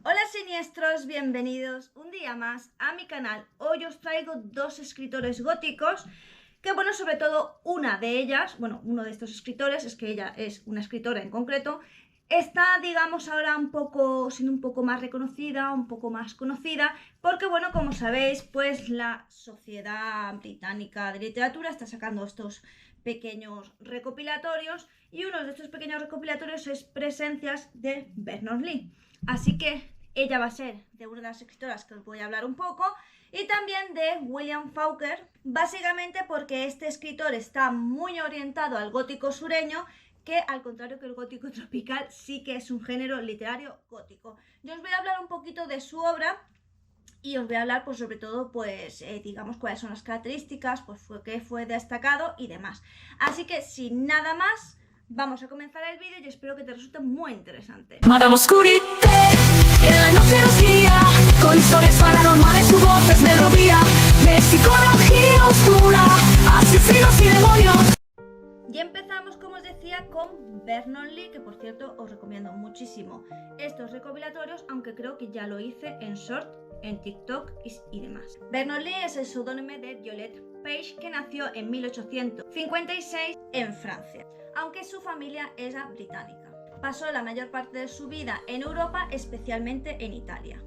Hola siniestros, bienvenidos un día más a mi canal. Hoy os traigo dos escritores góticos que, bueno, sobre todo una de ellas, uno de estos escritores, es que ella es una escritora en concreto, está, digamos, ahora siendo un poco más reconocida, un poco más conocida, porque, bueno, como sabéis, pues la Sociedad Británica de Literatura está sacando estos pequeños recopilatorios y uno de estos pequeños recopilatorios es Presencias de Vernon Lee. Así que ella va a ser de una de las escritoras que os voy a hablar un poco, y también de William Faulkner, básicamente porque este escritor está muy orientado al gótico sureño, que al contrario que el gótico tropical sí que es un género literario gótico. Yo os voy a hablar un poquito de su obra y os voy a hablar, pues, sobre todo, pues, digamos, cuáles son las características, pues, qué fue destacado y demás. Así que, sin nada más, vamos a comenzar el vídeo y espero que te resulte muy interesante. Madame Oscurité, en la noche nos guía, con historias paranormales su voz es melodía, de psicología oscura, asesinos y demonios. Y empezamos, como os decía, con Vernon Lee, que por cierto os recomiendo muchísimo estos recopilatorios, aunque creo que ya lo hice en short, en TikTok y demás. Vernon Lee es el seudónimo de Violette Page, que nació en 1856 en Francia, aunque su familia era británica. Pasó la mayor parte de su vida en Europa, especialmente en Italia.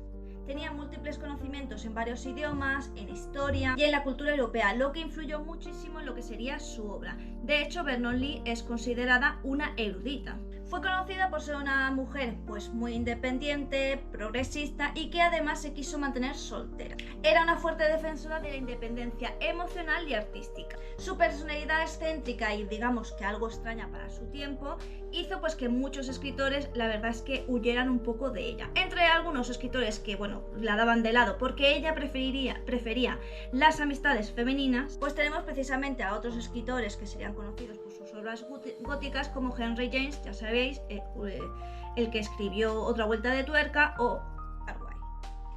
Tenía múltiples conocimientos en varios idiomas, en historia y en la cultura europea, lo que influyó muchísimo en lo que sería su obra. De hecho, Vernon Lee es considerada una erudita. Fue conocida por ser una mujer, pues, muy independiente, progresista y que además se quiso mantener soltera. Era una fuerte defensora de la independencia emocional y artística. Su personalidad excéntrica y, digamos, que algo extraña para su tiempo hizo, pues, que muchos escritores, la verdad es que huyeran un poco de ella. Entre algunos escritores que, bueno, la daban de lado porque ella prefería las amistades femeninas, pues tenemos precisamente a otros escritores que serían conocidos por sus obras góticas, como Henry James, ya sabéis, el que escribió Otra vuelta de tuerca, o Arkwright.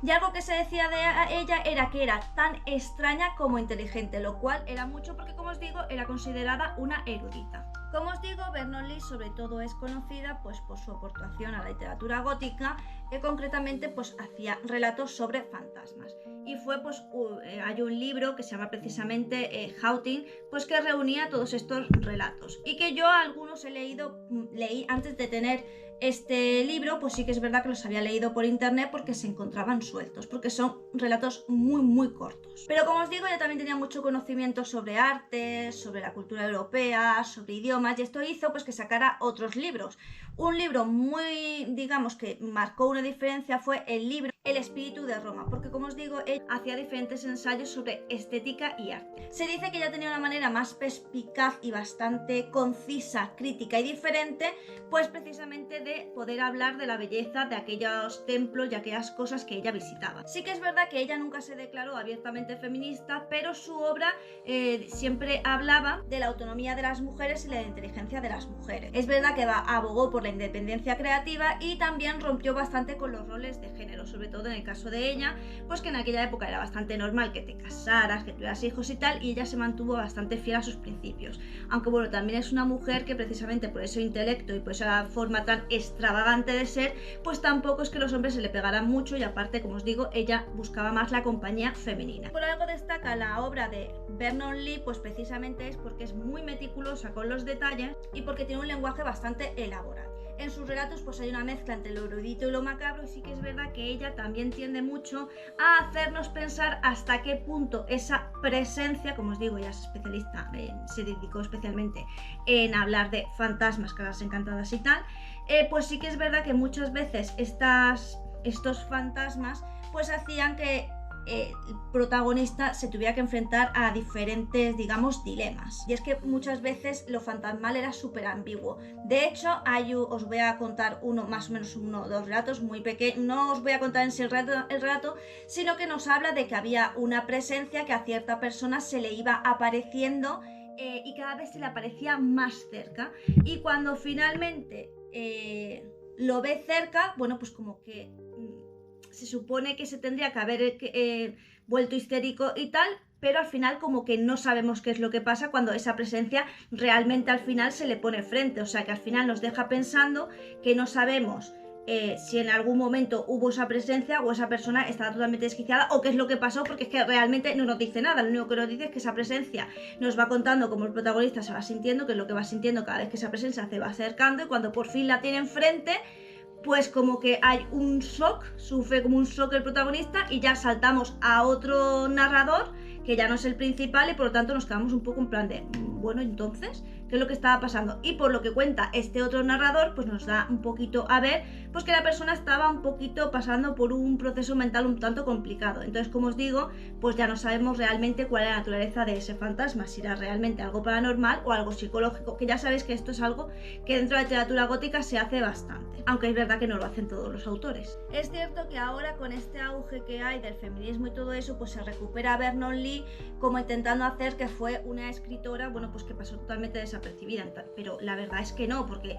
Y algo que se decía de ella era que era tan extraña como inteligente, lo cual era mucho porque, como os digo, era considerada una erudita. Como os digo, Vernon Lee sobre todo es conocida, pues, por su aportación a la literatura gótica, que concretamente, pues, hacía relatos sobre fantasmas. Y fue, pues, hay un libro que se llama precisamente Haunting, pues, que reunía todos estos relatos. Y que yo algunos leí antes de tener este libro, pues sí que es verdad que los había leído por internet porque se encontraban sueltos, porque son relatos muy cortos. Pero, como os digo, yo también tenía mucho conocimiento sobre arte, sobre la cultura europea, sobre idiomas, y esto hizo, pues, que sacara otros libros. Un libro muy, digamos, que marcó una diferencia fue el libro El espíritu de Roma, porque, como os digo, ella hacía diferentes ensayos sobre estética y arte. Se dice que ella tenía una manera más perspicaz y bastante concisa, crítica y diferente, pues precisamente de poder hablar de la belleza de aquellos templos y aquellas cosas que ella visitaba. Sí que es verdad que ella nunca se declaró abiertamente feminista, pero su obra siempre hablaba de la autonomía de las mujeres y la inteligencia de las mujeres. Es verdad que abogó por la independencia creativa y también rompió bastante con los roles de género, sobre todo en el caso de ella, pues que en aquella época era bastante normal que te casaras, que tuvieras hijos y tal, y ella se mantuvo bastante fiel a sus principios. Aunque, bueno, también es una mujer que precisamente por ese intelecto y por esa forma tan extravagante de ser, pues tampoco es que los hombres se le pegaran mucho, y aparte, como os digo, ella buscaba más la compañía femenina. Por algo destaca la obra de Vernon Lee, pues precisamente es porque es muy meticulosa con los detalles y porque tiene un lenguaje bastante elaborado. En sus relatos, pues, hay una mezcla entre lo erudito y lo macabro, y sí que es verdad que ella también tiende mucho a hacernos pensar hasta qué punto esa presencia, como os digo, ella es especialista, se dedicó especialmente en hablar de fantasmas, caras encantadas y tal, pues sí que es verdad que muchas veces estos fantasmas, pues, hacían que el protagonista se tuviera que enfrentar a diferentes, digamos, dilemas. Y es que muchas veces lo fantasmal era súper ambiguo. De hecho, os voy a contar más o menos uno o dos relatos muy pequeños. No os voy a contar en sí el relato, sino que nos habla de que había una presencia que a cierta persona se le iba apareciendo, y cada vez se le aparecía más cerca. Y cuando finalmente lo ve cerca, bueno, pues como que se supone que se tendría que haber vuelto histérico y tal, pero al final como que no sabemos qué es lo que pasa cuando esa presencia realmente al final se le pone frente. O sea, que al final nos deja pensando que no sabemos si en algún momento hubo esa presencia o esa persona estaba totalmente desquiciada o qué es lo que pasó, porque es que realmente no nos dice nada. Lo único que nos dice es que esa presencia nos va contando cómo el protagonista se va sintiendo, que es lo que va sintiendo cada vez que esa presencia se va acercando, y cuando por fin la tiene enfrente, pues como que hay un shock, sufre como un shock el protagonista, y ya saltamos a otro narrador que ya no es el principal, y por lo tanto nos quedamos un poco en plan de, bueno, entonces, ¿qué es lo que estaba pasando? Y por lo que cuenta este otro narrador, pues nos da un poquito a ver, pues que la persona estaba un poquito pasando por un proceso mental un tanto complicado. Entonces, como os digo, pues ya no sabemos realmente cuál es la naturaleza de ese fantasma, si era realmente algo paranormal o algo psicológico, que ya sabéis que esto es algo que dentro de la literatura gótica se hace bastante, aunque es verdad que no lo hacen todos los autores. Es cierto que ahora, con este auge que hay del feminismo y todo eso, pues se recupera a Vernon Lee como intentando hacer que fue una escritora, bueno, pues que pasó totalmente desapercibida, pero la verdad es que no, porque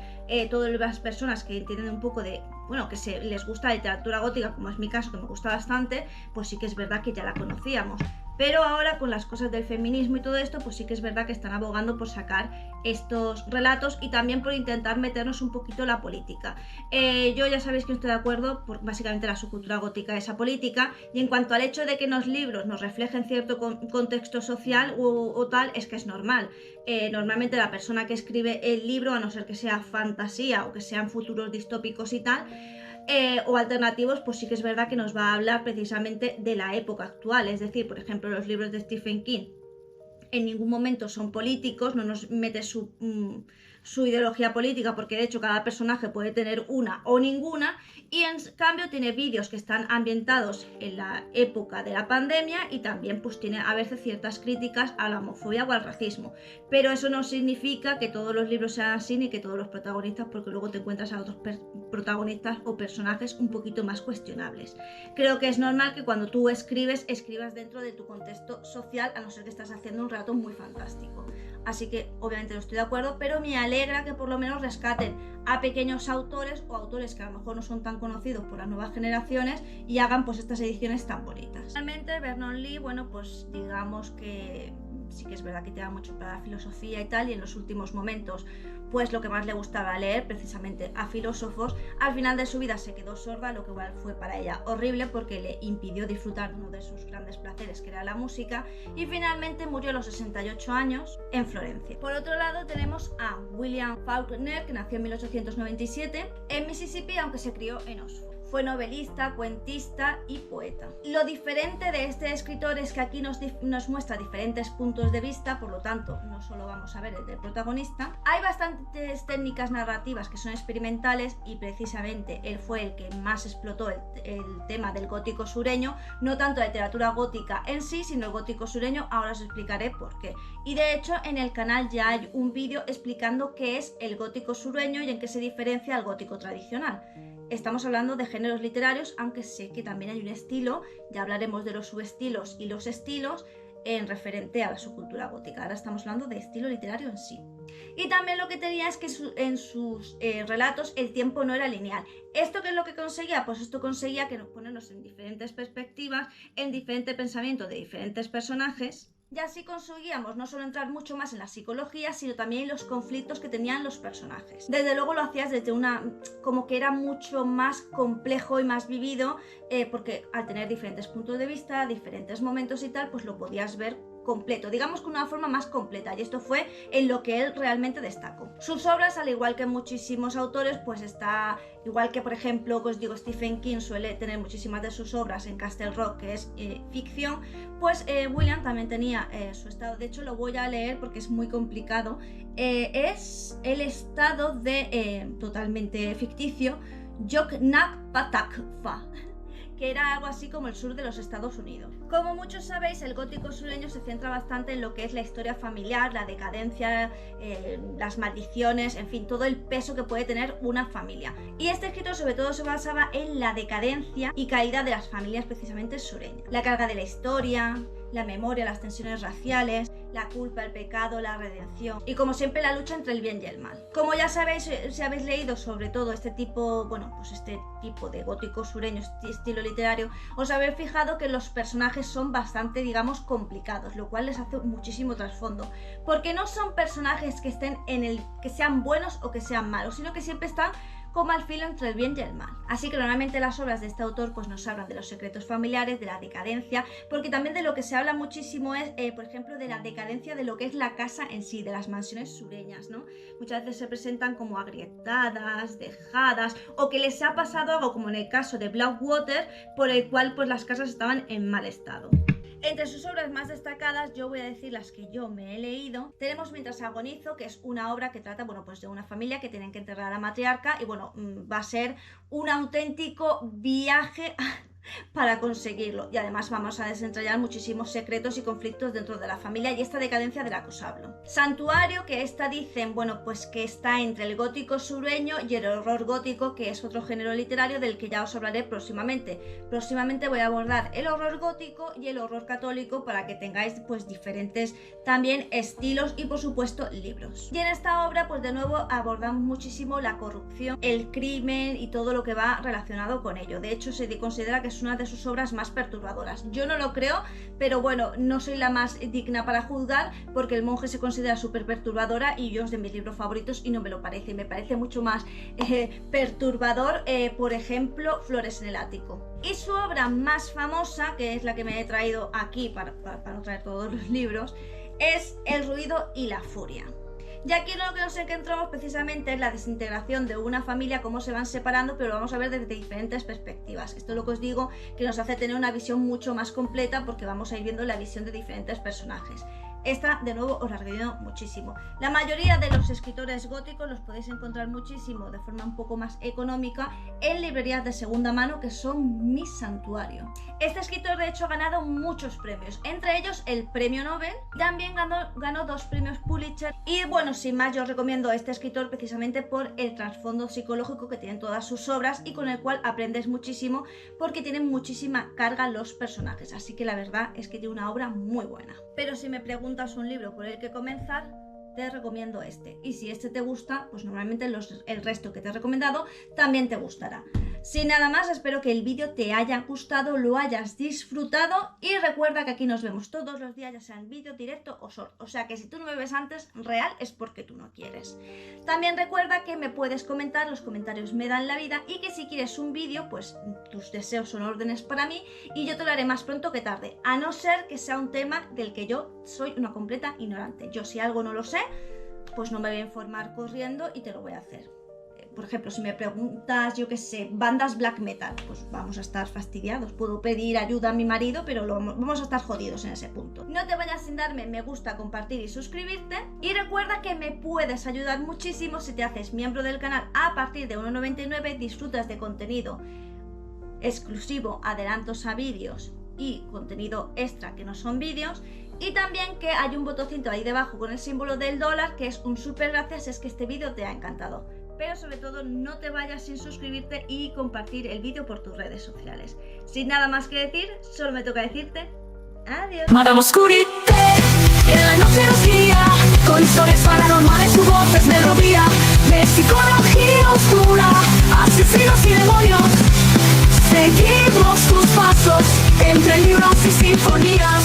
todas las personas que entienden un poco de, bueno, que les gusta la literatura gótica, como es mi caso, que me gusta bastante, pues sí que es verdad que ya la conocíamos. Pero ahora, con las cosas del feminismo y todo esto, pues sí que es verdad que están abogando por sacar estos relatos y también por intentar meternos un poquito en la política. Yo ya sabéis que estoy de acuerdo, porque básicamente la subcultura gótica es apolítica, y en cuanto al hecho de que los libros nos reflejen cierto contexto social o tal, es que es normal. Normalmente la persona que escribe el libro, a no ser que sea fantasía o que sean futuros distópicos y tal, o alternativos, pues sí que es verdad que nos va a hablar precisamente de la época actual. Es decir, por ejemplo, los libros de Stephen King en ningún momento son políticos, no nos mete su ideología política, porque de hecho cada personaje puede tener una o ninguna, y en cambio tiene vídeos que están ambientados en la época de la pandemia, y también pues tiene a veces ciertas críticas a la homofobia o al racismo, pero eso no significa que todos los libros sean así ni que todos los protagonistas, porque luego te encuentras a otros protagonistas o personajes un poquito más cuestionables. Creo que es normal que cuando tú escribas dentro de tu contexto social, a no ser que estás haciendo un relato muy fantástico. Así que obviamente no estoy de acuerdo, pero me alegra que por lo menos rescaten a pequeños autores o autores que a lo mejor no son tan conocidos por las nuevas generaciones y hagan pues estas ediciones tan bonitas. Realmente Vernon Lee, bueno, pues digamos que sí que es verdad que te da mucho para la filosofía y tal, y en los últimos momentos pues lo que más le gustaba leer precisamente a filósofos. Al final de su vida se quedó sorda, lo que igual fue para ella horrible porque le impidió disfrutar de uno de sus grandes placeres, que era la música, y finalmente murió a los 68 años en Florencia. Por otro lado tenemos a William Faulkner, que nació en 1897 en Mississippi, aunque se crió en Oxford. Fue novelista, cuentista y poeta. Lo diferente de este escritor es que aquí nos muestra diferentes puntos de vista, por lo tanto no solo vamos a ver el del protagonista. Hay bastantes técnicas narrativas que son experimentales, y precisamente él fue el que más explotó el tema del gótico sureño, no tanto la literatura gótica en sí, sino el gótico sureño. Ahora os explicaré por qué. Y de hecho en el canal ya hay un vídeo explicando qué es el gótico sureño y en qué se diferencia al gótico tradicional. Estamos hablando de géneros literarios, aunque sé que también hay un estilo, ya hablaremos de los subestilos y los estilos en referente a la subcultura gótica. Ahora estamos hablando de estilo literario en sí. Y también lo que tenía es que en sus relatos el tiempo no era lineal. ¿Esto qué es lo que conseguía? Pues esto conseguía que nos ponernos en diferentes perspectivas, en diferente pensamiento de diferentes personajes, y así conseguíamos no solo entrar mucho más en la psicología, sino también en los conflictos que tenían los personajes. Desde luego lo hacías desde como que era mucho más complejo y más vivido, porque al tener diferentes puntos de vista, diferentes momentos y tal, pues lo podías ver completo, digamos con una forma más completa, y esto fue en lo que él realmente destacó. Sus obras, al igual que muchísimos autores, pues está, igual que por ejemplo, os digo, Stephen King suele tener muchísimas de sus obras en Castle Rock, que es ficción, pues William también tenía su estado. De hecho lo voy a leer porque es muy complicado. Es el estado de totalmente ficticio Yoknapatawpha, que era algo así como el sur de los Estados Unidos. Como muchos sabéis, el gótico sureño se centra bastante en lo que es la historia familiar, la decadencia, las maldiciones, en fin, todo el peso que puede tener una familia. Y este escritor sobre todo se basaba en la decadencia y caída de las familias precisamente sureñas. La carga de la historia, la memoria, las tensiones raciales, la culpa, el pecado, la redención y como siempre la lucha entre el bien y el mal. Como ya sabéis, si habéis leído sobre todo este tipo de gótico sureño, estilo literario, os habéis fijado que los personajes son bastante, digamos, complicados, lo cual les hace muchísimo trasfondo, porque no son personajes que estén que sean buenos o que sean malos, sino que siempre están como al filo entre el bien y el mal. Así que normalmente las obras de este autor pues nos hablan de los secretos familiares, de la decadencia, porque también de lo que se habla muchísimo es, por ejemplo, de la decadencia de lo que es la casa en sí, de las mansiones sureñas, ¿no? Muchas veces se presentan como agrietadas, dejadas, o que les ha pasado algo, como en el caso de Blackwater, por el cual pues las casas estaban en mal estado. Entre sus obras más destacadas, yo voy a decir las que yo me he leído. Tenemos Mientras agonizo, que es una obra que trata, bueno, pues de una familia que tienen que enterrar a la matriarca y bueno, va a ser un auténtico viaje para conseguirlo, y además vamos a desentrañar muchísimos secretos y conflictos dentro de la familia y esta decadencia de la que os hablo. Santuario, que esta dicen, bueno, pues que está entre el gótico sureño y el horror gótico, que es otro género literario del que ya os hablaré próximamente. Próximamente voy a abordar el horror gótico y el horror católico para que tengáis pues diferentes también estilos y por supuesto libros. Y en esta obra pues de nuevo abordamos muchísimo la corrupción, el crimen y todo lo que va relacionado con ello. De hecho se considera que es una de sus obras más perturbadoras. Yo no lo creo, pero bueno, no soy la más digna para juzgar porque El monje se considera súper perturbadora y yo es de mis libros favoritos y no me lo parece. Me parece mucho más perturbador, por ejemplo, Flores en el ático. Y su obra más famosa, que es la que me he traído aquí para no traer todos los libros, es El ruido y la furia. Y aquí lo que nos encontramos precisamente es la desintegración de una familia, cómo se van separando, pero lo vamos a ver desde diferentes perspectivas. Esto es lo que os digo, que nos hace tener una visión mucho más completa porque vamos a ir viendo la visión de diferentes personajes. Esta, de nuevo, os la recomiendo muchísimo. La mayoría de los escritores góticos los podéis encontrar muchísimo de forma un poco más económica en librerías de segunda mano, que son mi santuario. Este escritor, de hecho, ha ganado muchos premios, entre ellos el premio Nobel. También ganó 2 premios Pulitzer. Y bueno, sin más, yo os recomiendo a este escritor precisamente por el trasfondo psicológico que tienen todas sus obras y con el cual aprendes muchísimo porque tienen muchísima carga los personajes. Así que la verdad es que tiene una obra muy buena. Pero si me preguntas un libro por el que comenzar, te recomiendo este. Y si este te gusta, pues normalmente el resto que te he recomendado también te gustará. Sin nada más, espero que el vídeo te haya gustado, lo hayas disfrutado y recuerda que aquí nos vemos todos los días, ya sea en vídeo, directo o short. O sea que si tú no me ves antes, real es porque tú no quieres. También recuerda que me puedes comentar, los comentarios me dan la vida y que si quieres un vídeo, pues tus deseos son órdenes para mí y yo te lo haré más pronto que tarde, a no ser que sea un tema del que yo soy una completa ignorante. Yo si algo no lo sé, pues no me voy a informar corriendo y te lo voy a hacer. Por ejemplo, si me preguntas, yo qué sé, bandas black metal, pues vamos a estar fastidiados. Puedo pedir ayuda a mi marido, pero vamos a estar jodidos en ese punto. No te vayas sin darme me gusta, compartir y suscribirte. Y recuerda que me puedes ayudar muchísimo si te haces miembro del canal a partir de 1,99. Disfrutas de contenido exclusivo, adelantos a vídeos y contenido extra que no son vídeos. Y también que hay un botoncito ahí debajo con el símbolo del dólar, que es un súper gracias si es que este vídeo te ha encantado. Pero sobre todo no te vayas sin suscribirte y compartir el vídeo por tus redes sociales. Sin nada más que decir, solo me toca decirte adiós. Madame Oscurité, en la noche nos guía, con historias paranormales, su voz es melodía de psicología oscura, asesinos y demonios. Seguimos tus pasos entre libros y sinfonías.